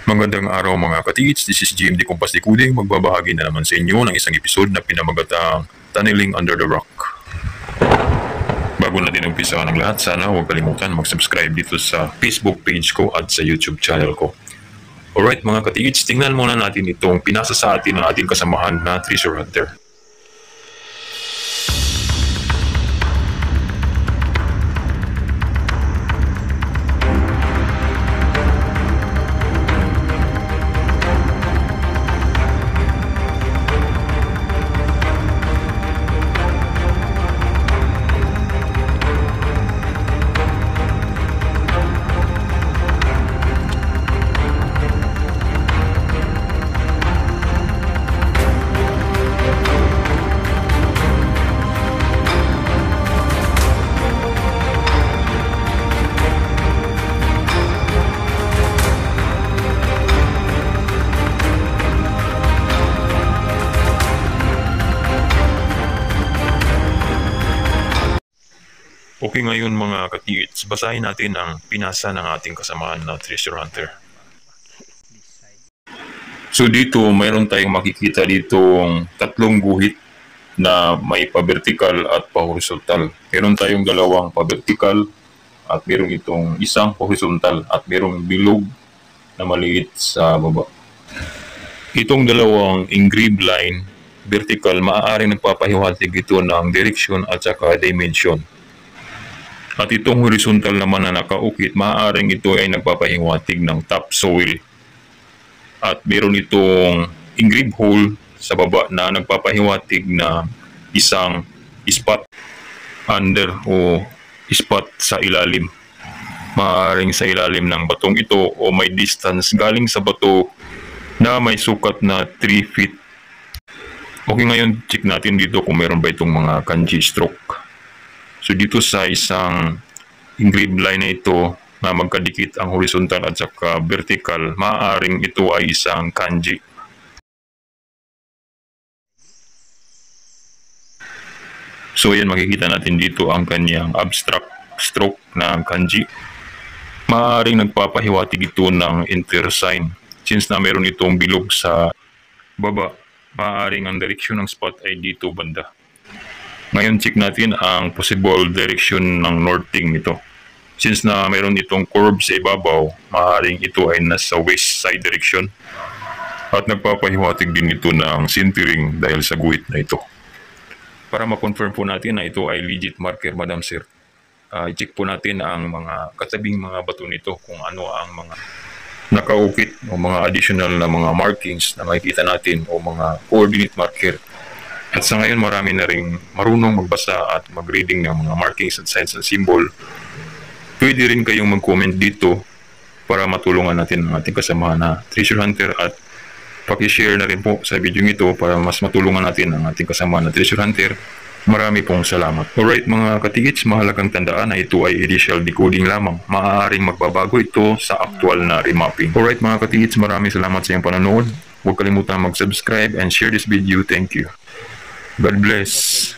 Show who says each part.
Speaker 1: Magandang araw mga katiits, this is GMD Kumpas Decoding. Magbabahagi na naman sa inyo ng isang episode na pinamagatang Tunneling Under the Rock. Bago natin umpisa ng lahat, sana huwag kalimutan mag-subscribe dito sa Facebook page ko at sa YouTube channel ko. Alright mga katiits, tingnan muna natin itong pinasa sa atin ng ating kasamahan na Treasure Hunter. Okay, ngayon mga katiits, basahin natin ang pinasa ng ating kasamahan na Treasure Hunter. So dito, mayroon tayong makikita ditong tatlong guhit na may pa-vertical at pa-horizontal. Meron tayong dalawang pa-vertical at meron itong isang pa-horizontal at merong bilog na maliit sa baba. Itong dalawang engraved line, vertical, maaaring nagpapahiwatig ito ng direction at saka dimension. At itong horizontal naman na nakaukit, maaaring ito ay nagpapahiwatig ng topsoil. At meron itong engraved hole sa baba na nagpapahiwatig na isang spot under o spot sa ilalim. Maaaring sa ilalim ng batong ito o may distance galing sa bato na may sukat na 3 feet. Okay, ngayon check natin dito kung meron ba itong mga kanji stroke. So dito sa isang engraved line na ito na magkadikit ang horizontal at saka vertical, maaaring ito ay isang kanji. So yan, makikita natin dito ang kanyang abstract stroke na kanji. Maaaring nagpapahiwatig ito ng enter sign. Since na meron itong bilog sa baba, maaaring ang direksyon ng spot ay dito banda. Ngayon check natin ang possible direction ng northing nito. Since na mayroon itong curve sa ibabaw, maaaring ito ay nasa west side direction. At nagpapahiwatig din ito ng centering dahil sa guhit na ito. Para ma-confirm po natin na ito ay legit marker, Madam Sir, i-check po natin ang mga katabing mga bato nito kung ano ang mga nakaukit o mga additional na mga markings na makikita natin o mga coordinate marker. At sa ngayon, marami na rin marunong magbasa at mag-reading ng mga markings at signs and symbol. Pwede rin kayong mag-comment dito para matulungan natin ang ating kasama na Treasure Hunter at pakishare na rin po sa video ito para mas matulungan natin ang ating kasama na Treasure Hunter. Marami pong salamat. Alright mga katigits, mahalagang tandaan na ito ay initial decoding lamang. Maaaring magbabago ito sa actual na remapping. Alright mga katigits, maraming salamat sa iyong panonood. Huwag kalimutan mag-subscribe and share this video. Thank you. God bless.